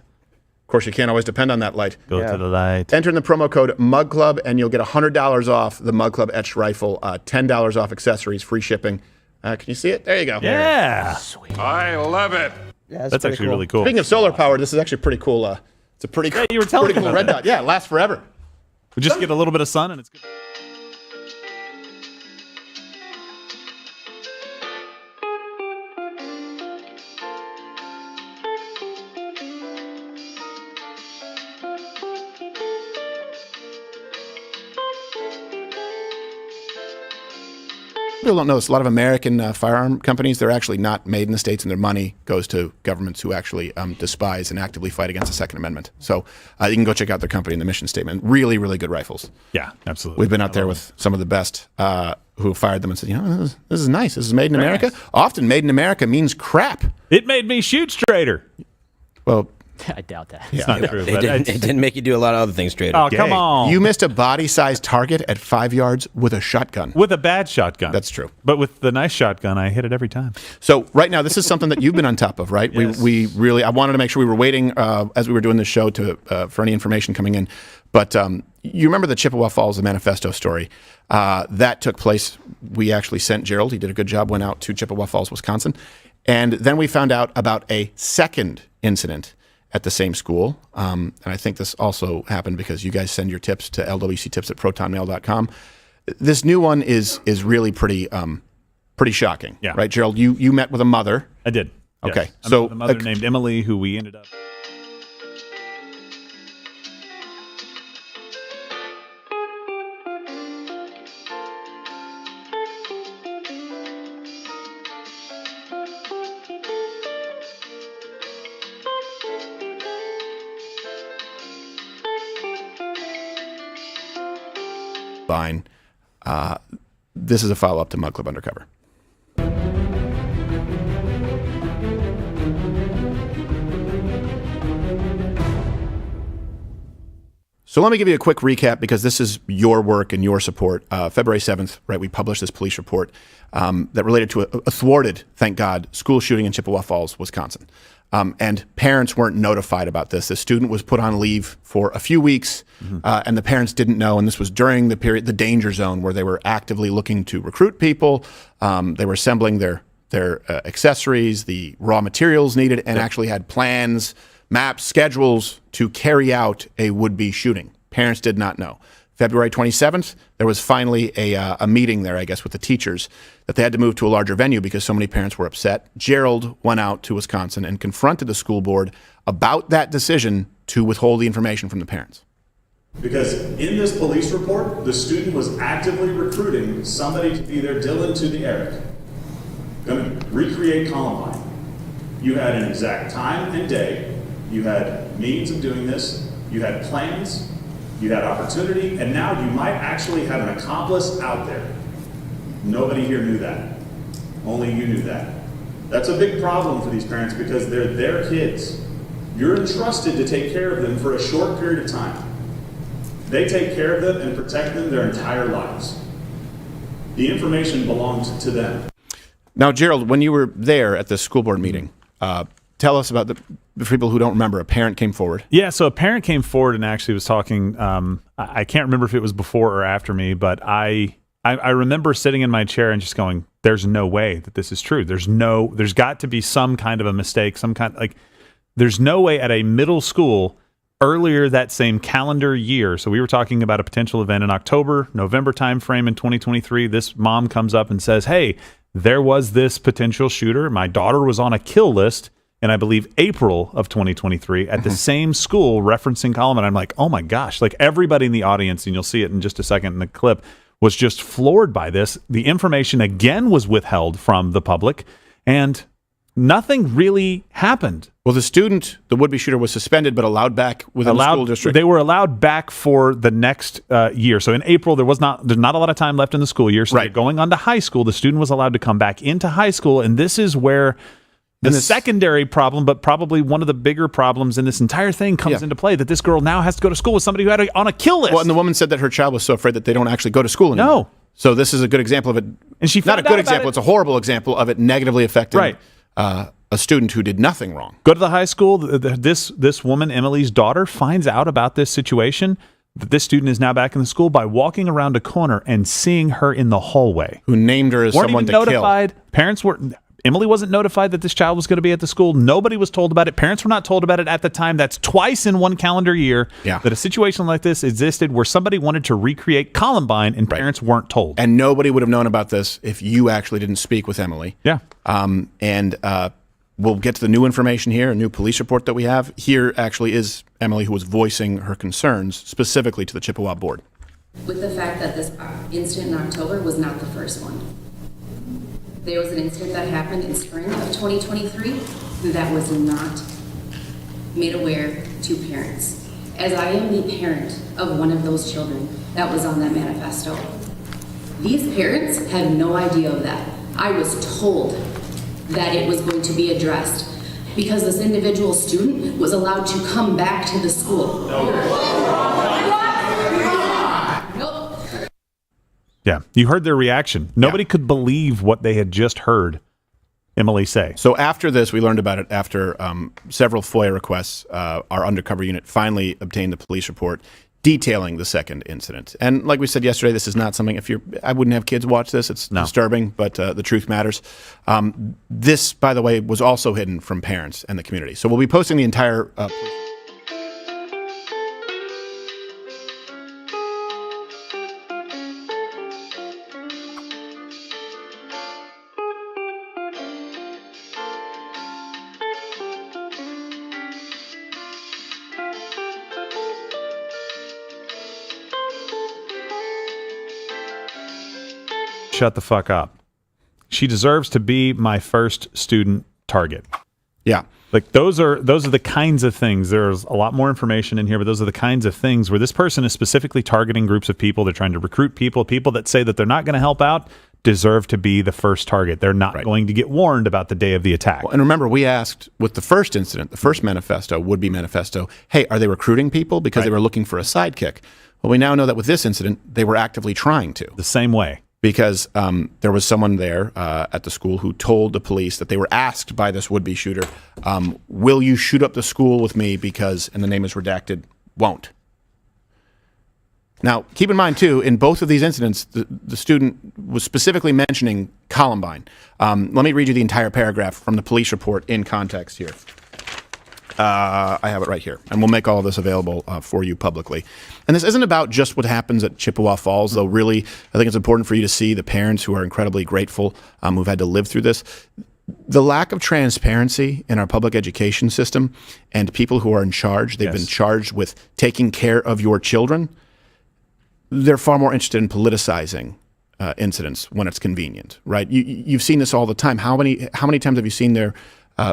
Of course, you can't always depend on that light. Go to the light. Enter in the promo code MUGCLUB, and you'll get $100 off the Mug Club etched rifle, $10 off accessories, free shipping. Can you see it? There you go. Yeah. Sweet. I love it. Yeah, That's actually really cool. Speaking of solar power, this is actually pretty cool. It's a pretty, you were telling pretty me cool about red dot. Yeah, it lasts forever. We just get a little bit of sun and it's good. People don't know this. A lot of American firearm companies, they're actually not made in the States, and their money goes to governments who actually despise and actively fight against the Second Amendment. So you can go check out their company and the mission statement. Really, really good rifles. Yeah, absolutely. We've been out there with some of the best who fired them and said, this is nice. This is made in America. Often made in America means crap. It made me shoot straighter. Well, I doubt that. It's not true. It didn't make you do a lot of other things straight. Oh, come on. You missed a body-sized target at 5 yards with a shotgun. With a bad shotgun. That's true. But with the nice shotgun, I hit it every time. So right now, this is something that you've been on top of, right? Yes. We really, I wanted to make sure we were waiting as we were doing this show for any information coming in. But you remember the Chippewa Falls, the Manifesto story. That took place. We actually sent Gerald. He did a good job, went out to Chippewa Falls, Wisconsin. And then we found out about a second incident at the same school. And I think this also happened because you guys send your tips to lwctips@protonmail.com. This new one is really pretty shocking. Yeah. Right, Gerald? You met with a mother. I did. Okay. Yes. So a mother named Emily, who we ended up... Fine. This is a follow-up to Mug Club Undercover. So let me give you a quick recap because this is your work and your support. February 7th, right, we published this police report that related to a thwarted, thank God, school shooting in Chippewa Falls, Wisconsin. And parents weren't notified about this. The student was put on leave for a few weeks, and the parents didn't know. And this was during the period, the danger zone, where they were actively looking to recruit people. They were assembling their accessories, the raw materials needed, and actually had plans, maps, schedules to carry out a would-be shooting. Parents did not know. February 27th, there was finally a meeting there, I guess, with the teachers that they had to move to a larger venue because so many parents were upset. Gerald went out to Wisconsin and confronted the school board about that decision to withhold the information from the parents. Because in this police report, the student was actively recruiting somebody to be their Dylan to the Eric. Going to recreate Columbine. You had an exact time and day. You had means of doing this. You had plans. You had opportunity, and now you might actually have an accomplice out there. Nobody here knew that. Only you knew that. That's a big problem for these parents because they're their kids. You're entrusted to take care of them for a short period of time. They take care of them and protect them their entire lives. The information belongs to them. Now, Gerald, when you were there at the school board meeting, tell us about the people who don't remember. A parent came forward. Yeah, so a parent came forward and actually was talking. I can't remember if it was before or after me, but I remember sitting in my chair and just going, "There's no way that this is true. There's got to be some kind of a mistake, there's no way at a middle school earlier that same calendar year." So we were talking about a potential event in October, November timeframe in 2023. This mom comes up and says, "Hey, there was this potential shooter. My daughter was on a kill list." And I believe April of 2023 at the same school, referencing Columbine. I'm like, oh my gosh, like everybody in the audience, and you'll see it in just a second in the clip, was just floored by this. The information again was withheld from the public, and nothing really happened. Well, the would-be shooter, was suspended but allowed back within the school district. They were allowed back for the next year. So in April, there's not a lot of time left in the school year. So they're going on to high school. The student was allowed to come back into high school, and this is where the secondary problem, but probably one of the bigger problems in this entire thing comes into play, that this girl now has to go to school with somebody who had on a kill list. Well, and the woman said that her child was so afraid that they don't actually go to school anymore. No. So this is a good example of it. And she not a good example, it's a horrible example of it negatively affecting a student who did nothing wrong. Go to the high school. This woman, Emily's daughter, finds out about this situation, that this student is now back in the school, by walking around a corner and seeing her in the hallway. Who named her as someone to notified. Kill. Parents were... Emily wasn't notified that this child was going to be at the school. Nobody was told about it. Parents were not told about it at the time. That's twice in one calendar year that a situation like this existed where somebody wanted to recreate Columbine and parents weren't told. And nobody would have known about this if you actually didn't speak with Emily. Yeah. We'll get to the new information here, a new police report that we have. Here actually is Emily, who was voicing her concerns specifically to the Chippewa board. With the fact that this incident in October was not the first one. There was an incident that happened in spring of 2023 that was not made aware to parents. As I am the parent of one of those children that was on that manifesto, these parents had no idea of that. I was told that it was going to be addressed because this individual student was allowed to come back to the school. Yeah, you heard their reaction. Nobody could believe what they had just heard Emily say. So after this, we learned about it after several FOIA requests. Our undercover unit finally obtained the police report detailing the second incident. And like we said yesterday, this is not something, I wouldn't have kids watch this. It's disturbing, but the truth matters. This, by the way, was also hidden from parents and the community. So we'll be posting the entire Shut the fuck up. She deserves to be my first student target. Yeah. Like those are the kinds of things. There's a lot more information in here, but those are the kinds of things where this person is specifically targeting groups of people. They're trying to recruit people that say that they're not going to help out deserve to be the first target. They're not going to get warned about the day of the attack. Well, and remember, we asked with the first incident, the first manifesto, would-be manifesto, hey, are they recruiting people because they were looking for a sidekick? Well, we now know that with this incident, they were actively trying to. The same way. Because there was someone there at the school who told the police that they were asked by this would-be shooter, will you shoot up the school with me because, and the name is redacted, won't. Now, keep in mind, too, in both of these incidents, the student was specifically mentioning Columbine. Let me read you the entire paragraph from the police report in context here. I have it right here, and we'll make all of this available for you publicly. And this isn't about just what happens at Chippewa Falls, though really I think it's important for you to see the parents who are incredibly grateful who've had to live through this. The lack of transparency in our public education system and people who are in charge, they've been charged with taking care of your children, they're far more interested in politicizing incidents when it's convenient, right? You've seen this all the time. How many times have you seen there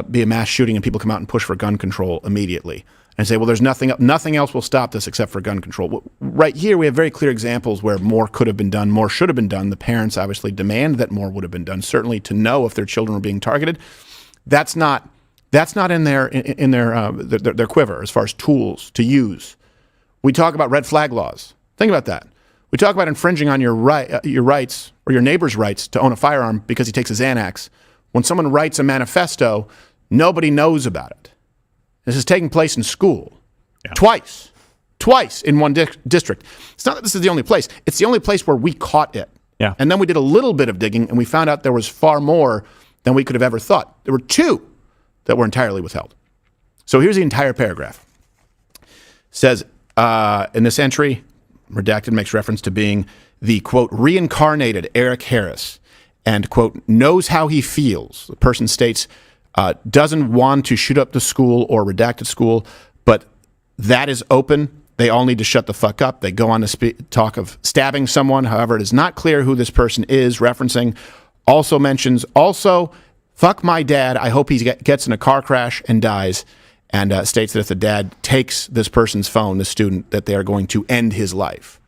be a mass shooting and people come out and push for gun control immediately and say, well, there's nothing else will stop this except for gun control. Well, right here, we have very clear examples where more could have been done, more should have been done. The parents obviously demand that more would have been done, certainly to know if their children were being targeted. That's not in their quiver as far as tools to use We talk about red flag laws. Think about that. We talk about infringing on your rights or your neighbor's rights to own a firearm because he takes a Xanax. When someone writes a manifesto, nobody knows about it. This is taking place in school. Yeah. Twice in one district. It's not that this is the only place. It's the only place where we caught it. Yeah. And then we did a little bit of digging, and we found out there was far more than we could have ever thought. There were 2 that were entirely withheld. So here's the entire paragraph. It says, in this entry, redacted makes reference to being the, quote, reincarnated Eric Harris and, quote, knows how he feels. The person states, doesn't want to shoot up the school or redacted school, but that is open. They all need to shut the fuck up. They go on to talk of stabbing someone. However, it is not clear who this person is referencing. Also mentions, fuck my dad. I hope he gets in a car crash and dies. And states that if the dad takes this person's phone, the student, that they are going to end his life.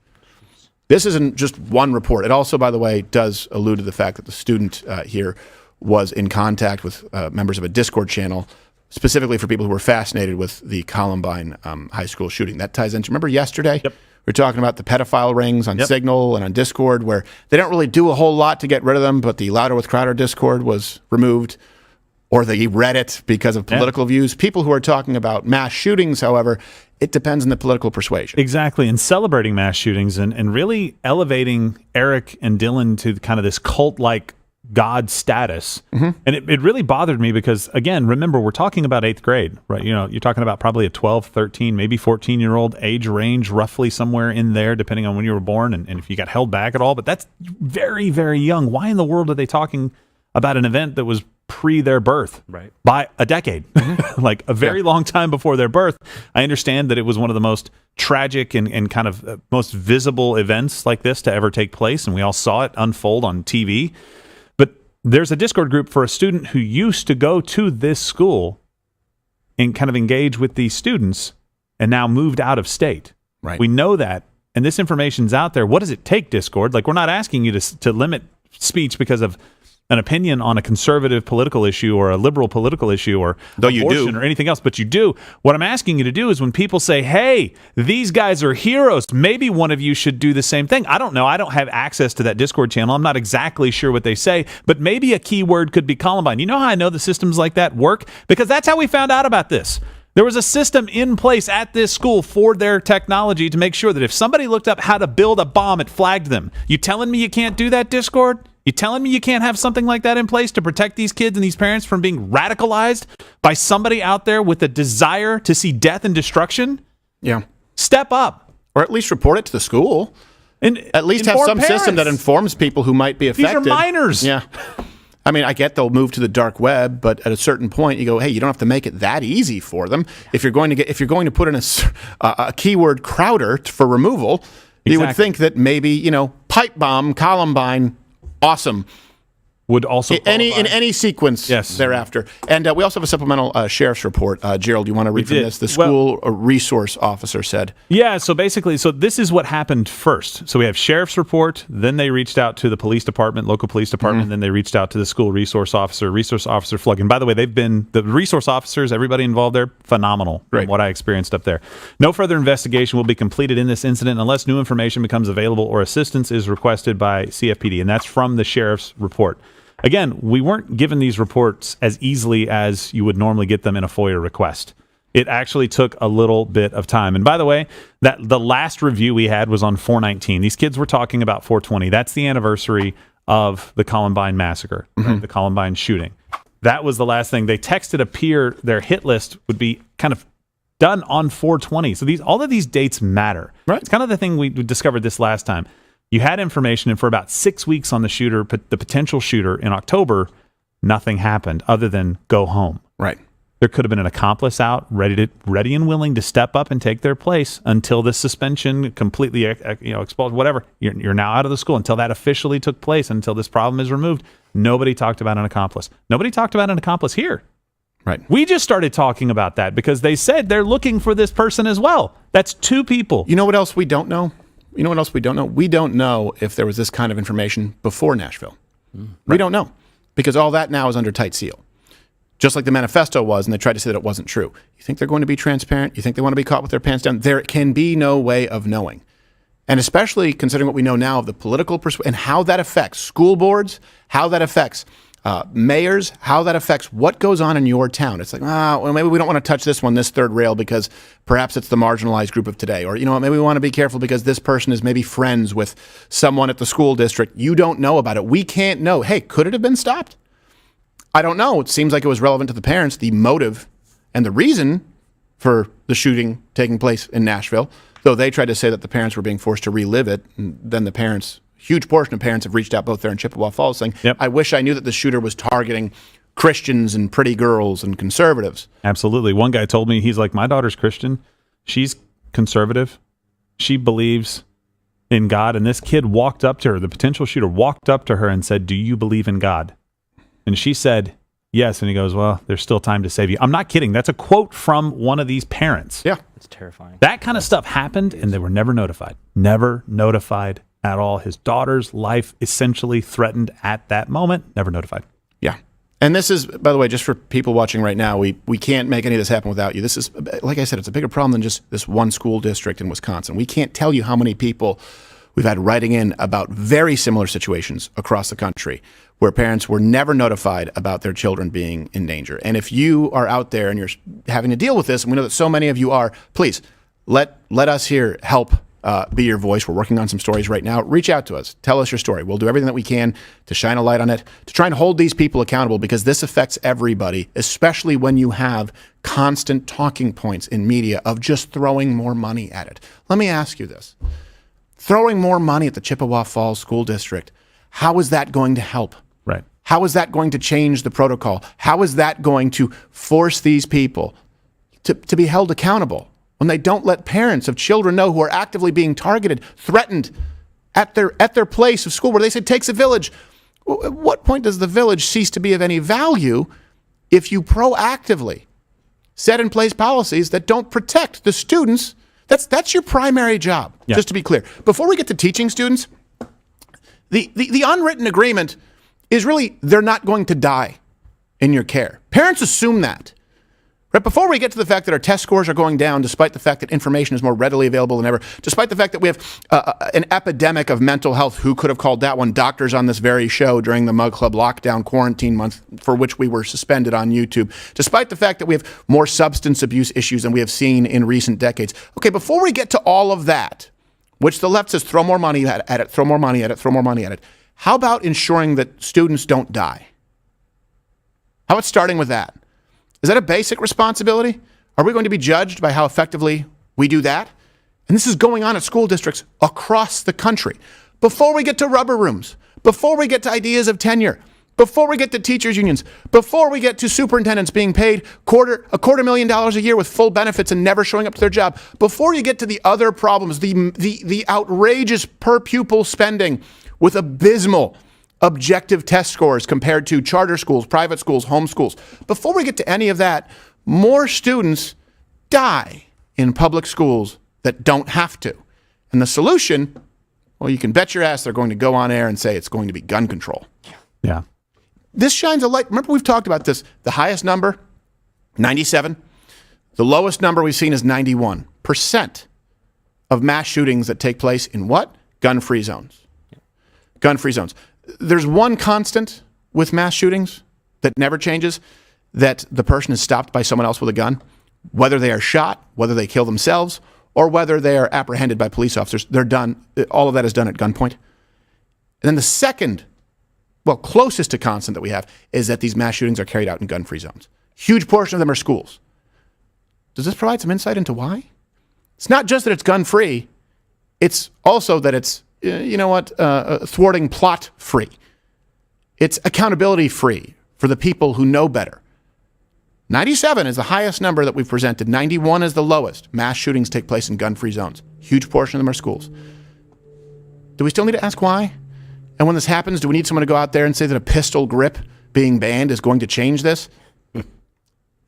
This isn't just one report. It also, by the way, does allude to the fact that the student here was in contact with members of a Discord channel, specifically for people who were fascinated with the Columbine high school shooting. That ties into, remember yesterday? Yep. We were talking about the pedophile rings on Signal and on Discord, where they don't really do a whole lot to get rid of them, but the Louder with Crowder Discord was removed, or the Reddit because of political views. People who are talking about mass shootings, however, it depends on the political persuasion. Exactly, and celebrating mass shootings and really elevating Eric and Dylan to kind of this cult-like God status. And it really bothered me because, again, remember, we're talking about 8th grade, right? You know, you're talking about probably a 12, 13, maybe 14-year-old age range, roughly somewhere in there, depending on when you were born and if you got held back at all. But that's very, very young. Why in the world are they talking about an event that was pre their birth by a decade, like a very long time before their birth? I understand that it was one of the most tragic and kind of most visible events like this to ever take place, and we all saw it unfold on TV. But there's a Discord group for a student who used to go to this school and kind of engage with these students and now moved out of state. Right. We know that, and this information's out there. What does it take, Discord? Like, we're not asking you to limit speech because of an opinion on a conservative political issue or a liberal political issue or abortion or anything else, but you do. What I'm asking you to do is when people say, hey, these guys are heroes, maybe one of you should do the same thing. I don't know. I don't have access to that Discord channel. I'm not exactly sure what they say, but maybe a keyword could be Columbine. You know how I know the systems like that work? Because that's how we found out about this. There was a system in place at this school for their technology to make sure that if somebody looked up how to build a bomb, it flagged them. You telling me you can't do that, Discord? You telling me you can't have something like that in place to protect these kids and these parents from being radicalized by somebody out there with a desire to see death and destruction? Yeah. Step up. Or at least report it to the school. And at least have some system that informs people who might be affected. These are minors. Yeah. I mean, I get they'll move to the dark web, but at a certain point, you go, hey, you don't have to make it that easy for them. If you're going to put in a keyword Crowder for removal, you would think that maybe, pipe bomb, Columbine, awesome. Would also in any sequence thereafter. And we also have a supplemental sheriff's report. Gerald, you want to read from this? The school resource officer said. Yeah, so basically, this is what happened first. So we have sheriff's report, then they reached out to the police department, local police department, then they reached out to the school resource officer Flug. And by the way, the resource officers, everybody involved there, phenomenal from what I experienced up there. No further investigation will be completed in this incident unless new information becomes available or assistance is requested by CFPD. And that's from the sheriff's report. Again, we weren't given these reports as easily as you would normally get them in a FOIA request. It actually took a little bit of time. And by the way, the last review we had was on 4/19. These kids were talking about 4/20. That's the anniversary of the Columbine massacre, right? The Columbine shooting. That was the last thing. They texted a peer their hit list would be kind of done on 4/20. So all of these dates matter. Right. It's kind of the thing we discovered this last time. You had information, and for about 6 weeks on the potential shooter in October, nothing happened other than go home. Right. There could have been an accomplice out, ready and willing to step up and take their place until the suspension completely, expelled, whatever. You're now out of the school until that officially took place, until this problem is removed. Nobody talked about an accomplice. Nobody talked about an accomplice here. Right. We just started talking about that because they said they're looking for this person as well. That's 2 people. You know what else we don't know? We don't know if there was this kind of information before Nashville. We don't know because all that now is under tight seal. just like the manifesto was, and they tried to say that it wasn't true. You think they're going to be transparent? You think they want to be caught with their pants down? There can be no way of knowing. And especially considering what we know now of the political perspective and how that affects school boards, how that affects mayors, how that affects what goes on in your town. It's like, well, maybe we don't want to touch this one, this third rail, because perhaps it's the marginalized group of today. Or, maybe we want to be careful because this person is maybe friends with someone at the school district. You don't know about it. We can't know. Hey, could it have been stopped? I don't know. It seems like it was relevant to the parents, the motive and the reason for the shooting taking place in Nashville, though they tried to say that the parents were being forced to relive it. And then the parents, huge portion of parents have reached out both there in Chippewa Falls saying, I wish I knew that the shooter was targeting Christians and pretty girls and conservatives. Absolutely. One guy told me, he's like, my daughter's Christian. She's conservative. She believes in God. And this kid walked up to her, the potential shooter walked up to her and said, do you believe in God? And she said, yes. And he goes, well, there's still time to save you. I'm not kidding. That's a quote from one of these parents. Yeah. It's terrifying. That kind of stuff happened, and they were never notified. Never notified at all. His daughter's life essentially threatened at that moment. Never notified. Yeah. And this is, by the way, just for people watching right now, we can't make any of this happen without you. This is, like I said, it's a bigger problem than just this one school district in Wisconsin. We can't tell you how many people we've had writing in about very similar situations across the country where parents were never notified about their children being in danger. And if you are out there and you're having to deal with this, and we know that so many of you are, please let us here help be your voice. We're working on some stories right now. Reach out to us. Tell us your story. We'll do everything that we can to shine a light on it, to try and hold these people accountable, because this affects everybody, especially when you have constant talking points in media of just throwing more money at it. Let me ask you this. Throwing more money at the Chippewa Falls School District, how is that going to help? Right. How is that going to change the protocol? How is that going to force these people to be held accountable when they don't let parents of children know who are actively being targeted, threatened at their place of school where they said takes a village? At what point does the village cease to be of any value if you proactively set in place policies that don't protect the students? That's your primary job, just to be clear. Before we get to teaching students, the unwritten agreement is really they're not going to die in your care. Parents assume that. Right? Before we get to the fact that our test scores are going down, despite the fact that information is more readily available than ever, despite the fact that we have an epidemic of mental health, who could have called that one, doctors on this very show during the Mug Club lockdown quarantine month for which we were suspended on YouTube, despite the fact that we have more substance abuse issues than we have seen in recent decades. Okay, before we get to all of that, which the left says throw more money at it, throw more money at it, throw more money at it, how about ensuring that students don't die? How about starting with that? Is that a basic responsibility? Are we going to be judged by how effectively we do that? And this is going on at school districts across the country. Before we get to rubber rooms, before we get to ideas of tenure, before we get to teachers' unions, before we get to superintendents being paid $250,000 a year with full benefits and never showing up to their job, before you get to the other problems, the outrageous per pupil spending with abysmal objective test scores compared to charter schools, private schools, home schools. Before we get to any of that, more students die in public schools that don't have to. And the solution, well, you can bet your ass they're going to go on air and say it's going to be gun control. Yeah. This shines a light. Remember, we've talked about this. The highest number, 97. The lowest number we've seen is 91% of mass shootings that take place in what? Gun-free zones. Gun-free zones. There's one constant with mass shootings that never changes, that the person is stopped by someone else with a gun, whether they are shot, whether they kill themselves, or whether they are apprehended by police officers. They're done. All of that is done at gunpoint. And then the second, closest to constant that we have is that these mass shootings are carried out in gun-free zones. Huge portion of them are schools. Does this provide some insight into why? It's not just that it's gun-free. It's also that it's, thwarting plot free. It's accountability free for the people who know better. 97 is the highest number that we've presented. 91 is the lowest. Mass shootings take place in gun-free zones. Huge portion of them are schools. Do we still need to ask why? And when this happens, do we need someone to go out there and say that a pistol grip being banned is going to change this?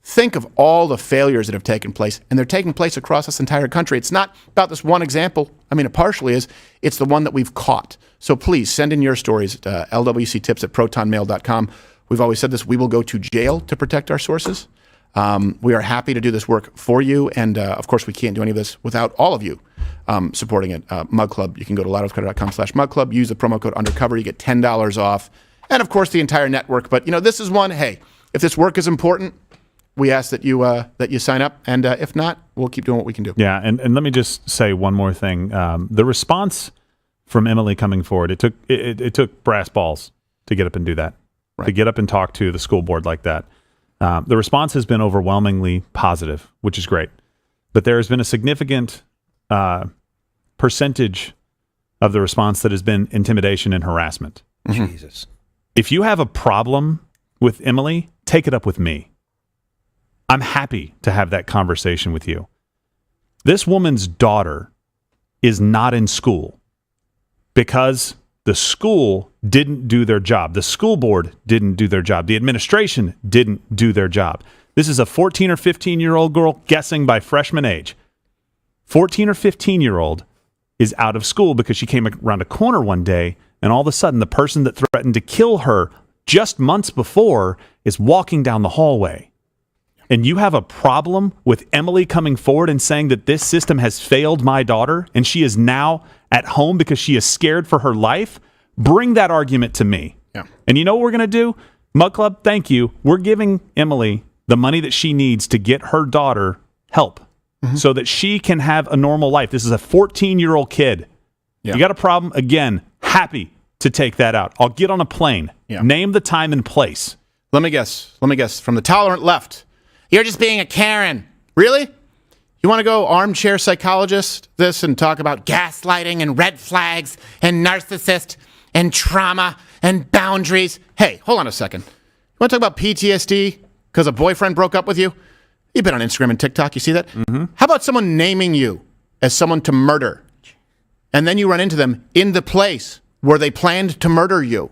Think of all the failures that have taken place, and they're taking place across this entire country. It's not about this one example. I mean, it partially is. It's the one that we've caught. So please send in your stories to lwctips@protonmail.com. We've always said this, we will go to jail to protect our sources. We are happy to do this work for you. And of course, we can't do any of this without all of you supporting it. Mug Club, you can go to lightwithcredit.com/Mug Club, use the promo code undercover, you get $10 off. And of course, the entire network. But this is one, hey, if this work is important, we ask that you sign up. And if not, we'll keep doing what we can do. Yeah. And let me just say one more thing. The response from Emily coming forward, it took brass balls to get up and do that, to get up and talk to the school board like that. The response has been overwhelmingly positive, which is great. But there has been a significant percentage of the response that has been intimidation and harassment. Jesus. If you have a problem with Emily, take it up with me. I'm happy to have that conversation with you. This woman's daughter is not in school because the school didn't do their job. The school board didn't do their job. The administration didn't do their job. This is a 14 or 15-year-old girl guessing by freshman age. 14 or 15-year-old is out of school because she came around a corner one day and all of a sudden the person that threatened to kill her just months before is walking down the hallway. And you have a problem with Emily coming forward and saying that this system has failed my daughter and she is now at home because she is scared for her life? Bring that argument to me. Yeah. And you know what we're going to do? Mug Club, thank you. We're giving Emily the money that she needs to get her daughter help so that she can have a normal life. This is a 14-year-old kid. Yeah. You got a problem? Again, happy to take that out. I'll get on a plane. Yeah. Name the time and place. Let me guess. From the tolerant left, you're just being a Karen. Really? You want to go armchair psychologist this and talk about gaslighting and red flags and narcissist and trauma and boundaries? Hey, hold on a second. You want to talk about PTSD because a boyfriend broke up with you? You've been on Instagram and TikTok. You see that? Mm-hmm. How about someone naming you as someone to murder? And then you run into them in the place where they planned to murder you.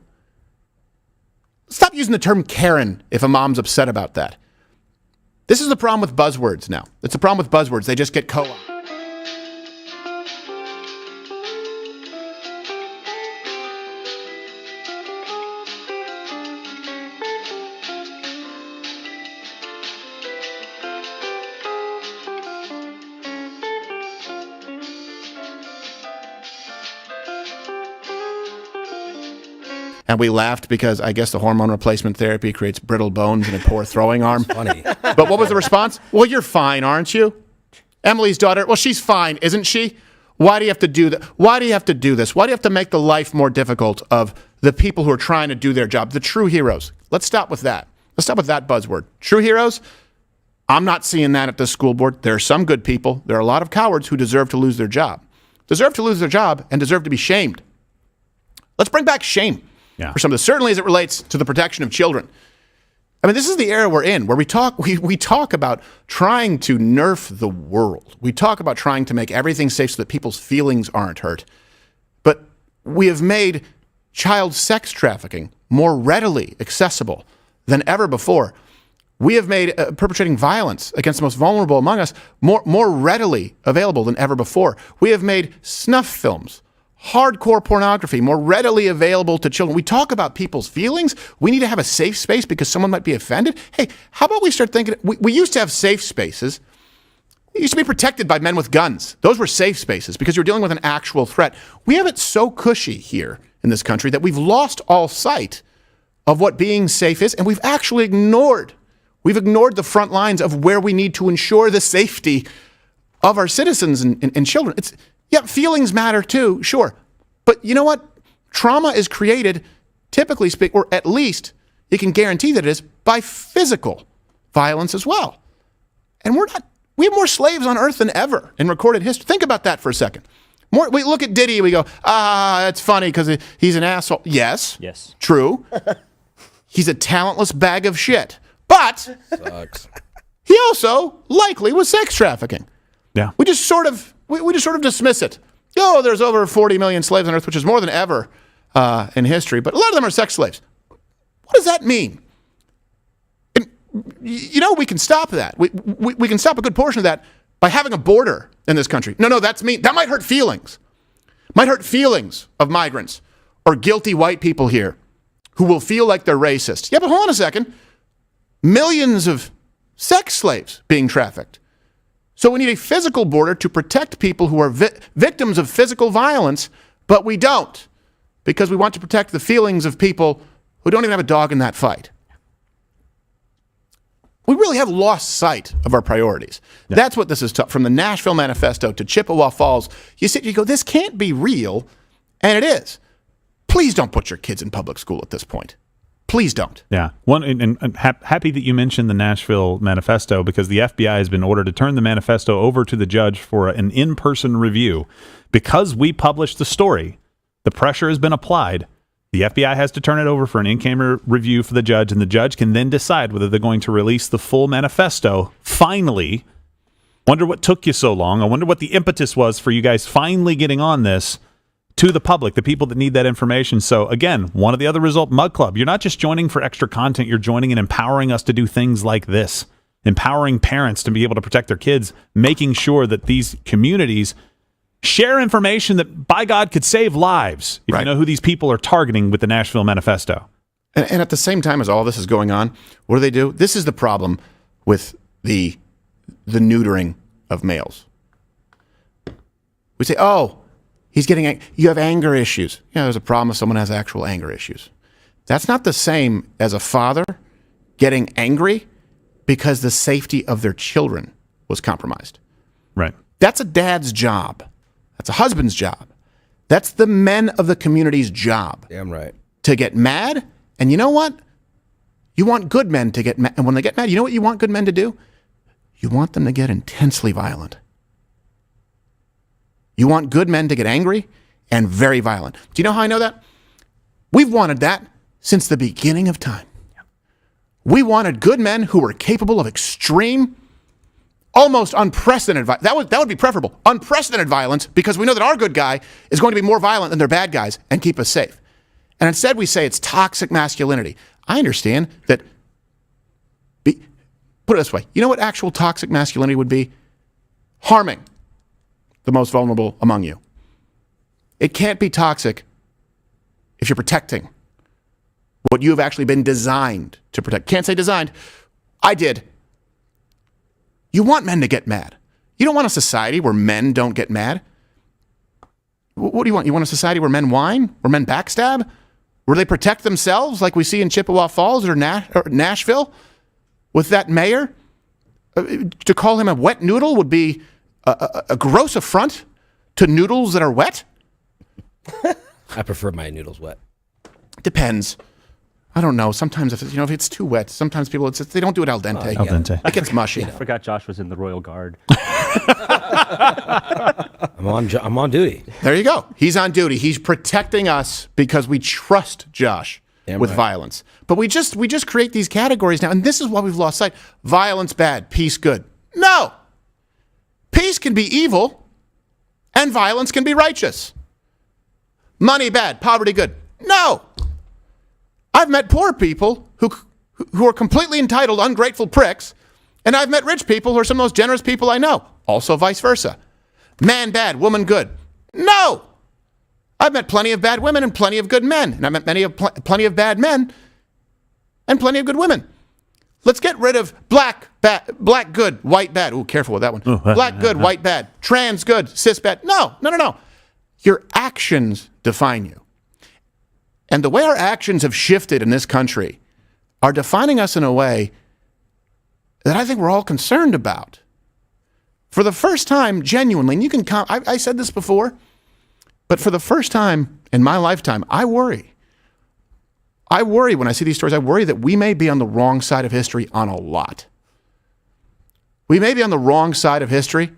Stop using the term Karen if a mom's upset about that. This is the problem with buzzwords now. It's a problem with buzzwords. They just get co-opted. And we laughed because I guess the hormone replacement therapy creates brittle bones and a poor throwing arm. Funny. But what was the response? Well, you're fine, aren't you? Emily's daughter, well, she's fine, isn't she? Why do you have to do that? Why do you have to do this? Why do you have to make the life more difficult of the people who are trying to do their job, the true heroes? Let's stop with that. Let's stop with that buzzword. True heroes? I'm not seeing that at the school board. There are some good people. There are a lot of cowards who deserve to lose their job. Deserve to lose their job and deserve to be shamed. Let's bring back shame. Yeah. For some of this, certainly as it relates to the protection of children. I mean, this is the era we're in, where we talk about trying to nerf the world. We talk about trying to make everything safe so that people's feelings aren't hurt. But we have made child sex trafficking more readily accessible than ever before. We have made perpetrating violence against the most vulnerable among us more readily available than ever before. We have made snuff films, hardcore pornography more readily available to children. We talk about people's feelings. We need to have a safe space because someone might be offended. Hey, how about we start thinking, we used to have safe spaces. It used to be protected by men with guns. Those were safe spaces because you're dealing with an actual threat. We have it so cushy here in this country that we've lost all sight of what being safe is, and we've actually ignored the front lines of where we need to ensure the safety of our citizens and children. Yeah, feelings matter too, sure. But you know what? Trauma is created, typically speaking, or at least you can guarantee that it is, by physical violence as well. And we have more slaves on earth than ever in recorded history. Think about that for a second. We look at Diddy and we go, it's funny because he's an asshole. Yes. True. He's a talentless bag of shit. But Sucks. He also likely was sex trafficking. Yeah. We just sort of dismiss it. Oh, there's over 40 million slaves on earth, which is more than ever in history, but a lot of them are sex slaves. What does that mean? And, we can stop that. We can stop a good portion of that by having a border in this country. No, that's mean. That might hurt feelings. Might hurt feelings of migrants or guilty white people here who will feel like they're racist. Yeah, but hold on a second. Millions of sex slaves being trafficked. So we need a physical border to protect people who are victims of physical violence, but we don't, because we want to protect the feelings of people who don't even have a dog in that fight. We really have lost sight of our priorities. Yeah. That's what this is from the Nashville Manifesto to Chippewa Falls. You sit, you go, this can't be real, and it is. Please don't put your kids in public school at this point. Please don't. Yeah. Happy that you mentioned the Nashville Manifesto, because the FBI has been ordered to turn the manifesto over to the judge for an in-person review. Because we published the story, the pressure has been applied. The FBI has to turn it over for an in-camera review for the judge, and the judge can then decide whether they're going to release the full manifesto. Finally, wonder what took you so long. I wonder what the impetus was for you guys finally getting on this to the public, the people that need that information. So again, one of the other result, Mug Club, you're not just joining for extra content, you're joining and empowering us to do things like this, empowering parents to be able to protect their kids, making sure that these communities share information that, by God, could save lives if you know who these people are targeting with the Nashville Manifesto. And at the same time as all this is going on, what do? This is the problem with the neutering of males. We say, oh, you have anger issues. Yeah, there's a problem if someone has actual anger issues. That's not the same as a father getting angry because the safety of their children was compromised. Right. That's a dad's job. That's a husband's job. That's the men of the community's job. Damn right. To get mad. And you know what? You want good men to get mad. And when they get mad, you know what you want good men to do? You want them to get intensely violent. You want good men to get angry and very violent. Do you know how I know that? We've wanted that since the beginning of time. We wanted good men who were capable of extreme, almost unprecedented violence. That would be preferable. Unprecedented violence, because we know that our good guy is going to be more violent than their bad guys and keep us safe. And instead we say it's toxic masculinity. I understand that. Put it this way. You know what actual toxic masculinity would be? Harming the most vulnerable among you. It can't be toxic if you're protecting what you have actually been designed to protect. Can't say designed. I did. You want men to get mad. You don't want a society where men don't get mad. What do you want? You want a society where men whine? Where men backstab? Where they protect themselves like we see in Chippewa Falls or Nashville with that mayor? To call him a wet noodle would be a gross affront to noodles that are wet? I prefer my noodles wet. Depends. I don't know. Sometimes if it's too wet, sometimes people they don't do it al dente. Al dente. It gets mushy. I forgot Josh was in the Royal Guard. I'm on duty. There you go. He's on duty. He's protecting us because we trust Josh with violence. But we just create these categories now, and this is why we've lost sight. Violence bad, peace good. No. Peace can be evil, and violence can be righteous. Money bad, poverty good. No. I've met poor people who are completely entitled, ungrateful pricks, and I've met rich people who are some of the most generous people I know. Also vice versa. Man bad, woman good. No. I've met plenty of bad women and plenty of good men, and I've met plenty of bad men and plenty of good women. Let's get rid of black good, white bad. Ooh, careful with that one. Black good, white bad. Trans good, cis bad. No. Your actions define you. And the way our actions have shifted in this country are defining us in a way that I think we're all concerned about. For the first time, genuinely, and you can count, I said this before, but for the first time in my lifetime, I worry. I worry when I see these stories. I worry that we may be on the wrong side of history on a lot. We may be on the wrong side of history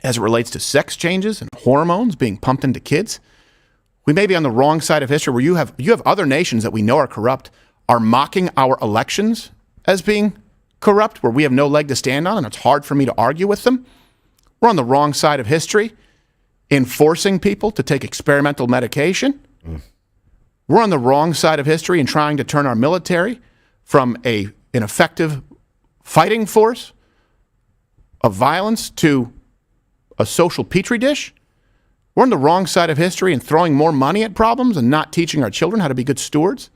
as it relates to sex changes and hormones being pumped into kids. We may be on the wrong side of history where you have other nations that we know are corrupt are mocking our elections as being corrupt, where we have no leg to stand on and it's hard for me to argue with them. We're on the wrong side of history in forcing people to take experimental medication. We're on the wrong side of history in trying to turn our military from an effective fighting force of violence to a social petri dish. We're on the wrong side of history in throwing more money at problems and not teaching our children how to be good stewards.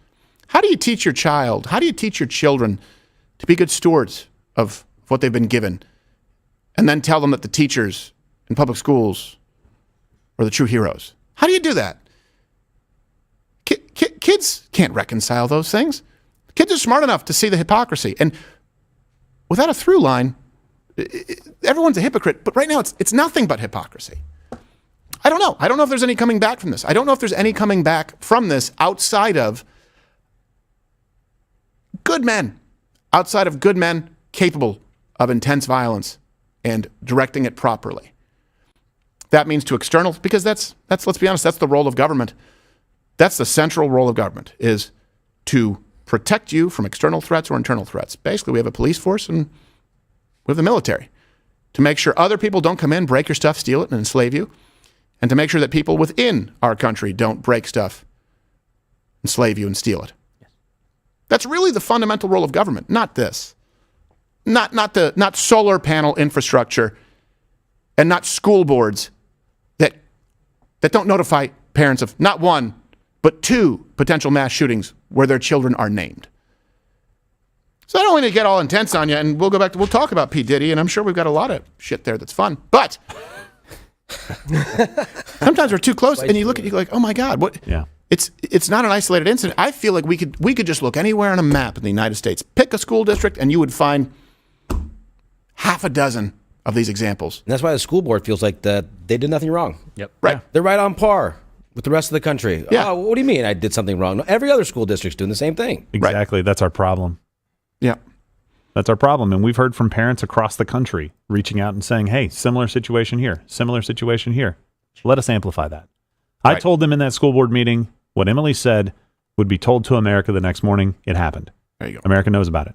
How do you teach your child? How do you teach your children to be good stewards of what they've been given, and then tell them that the teachers in public schools are the true heroes? How do you do that? Kids can't reconcile those things. Kids are smart enough to see the hypocrisy. And without a through line, everyone's a hypocrite. But right now, it's nothing but hypocrisy. I don't know. I don't know if there's any coming back from this. I don't know if there's any coming back from this outside of good men. Outside of good men capable of intense violence and directing it properly. That means to external, because that's let's be honest, that's the role of government. That's the central role of government, is to protect you from external threats or internal threats. Basically, we have a police force and we have the military to make sure other people don't come in, break your stuff, steal it, and enslave you, and to make sure that people within our country don't break stuff, enslave you, and steal it. Yes. That's really the fundamental role of government, not this. Not solar panel infrastructure and not school boards that don't notify parents of not one, but 2 potential mass shootings where their children are named. So I don't want to get all intense on you, and we'll talk about P. Diddy, and I'm sure we've got a lot of shit there that's fun. But sometimes we're too close, and you look at you like, oh my God, what? Yeah. It's not an isolated incident. I feel like we could just look anywhere on a map in the United States, pick a school district, and you would find half a dozen of these examples. And that's why the school board feels like that they did nothing wrong. Yep. Right. They're right on par with the rest of the country. Yeah. Oh, what do you mean I did something wrong? No, every other school district's doing the same thing. Exactly. Right. That's our problem. Yeah. That's our problem. And we've heard from parents across the country reaching out and saying, hey, similar situation here, similar situation here. Let us amplify that. Right. I told them in that school board meeting what Emily said would be told to America the next morning. It happened. There you go. America knows about it.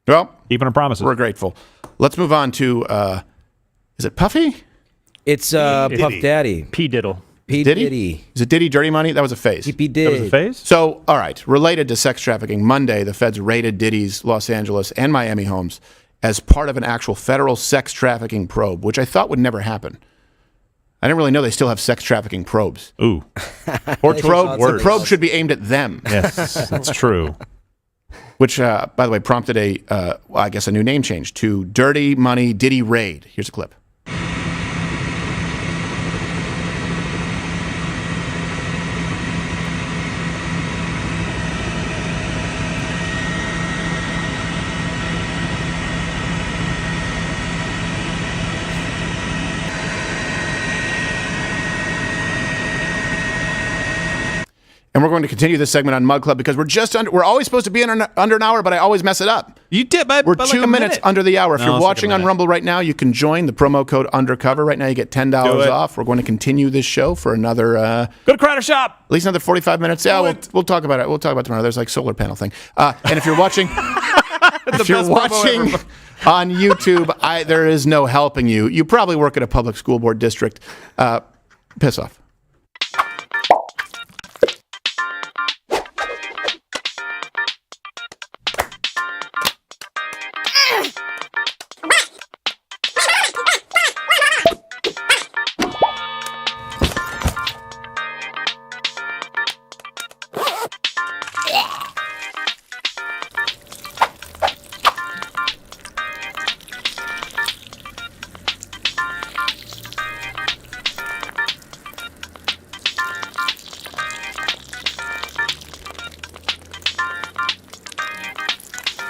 Well, keeping our promises. We're grateful. Let's move on to, is it Puffy? It's Puff Daddy. P. Diddle. P. Diddy. Is it Diddy Dirty Money? That was a phase. P. Diddy. That was a phase? So, all right. Related to sex trafficking, Monday, the feds raided Diddy's Los Angeles and Miami homes as part of an actual federal sex trafficking probe, which I thought would never happen. I didn't really know they still have sex trafficking probes. Ooh. Or the probe should be aimed at them. Yes, that's true. Which, by the way, prompted a new name change to Dirty Money Diddy Raid. Here's a clip. And we're going to continue this segment on Mug Club because we're always supposed to be under an hour, but I always mess it up. You did, but we're like 2 minutes under the hour. If you're watching on Rumble right now, you can join the promo code undercover. Right now, you get $10 off. We're going to continue this show for another. Go to Crowder Shop. At least another 45 minutes. Yeah, we'll talk about it. We'll talk about it tomorrow. There's like solar panel thing. And if you're watching, on YouTube, there is no helping you. You probably work at a public school board district. Piss off.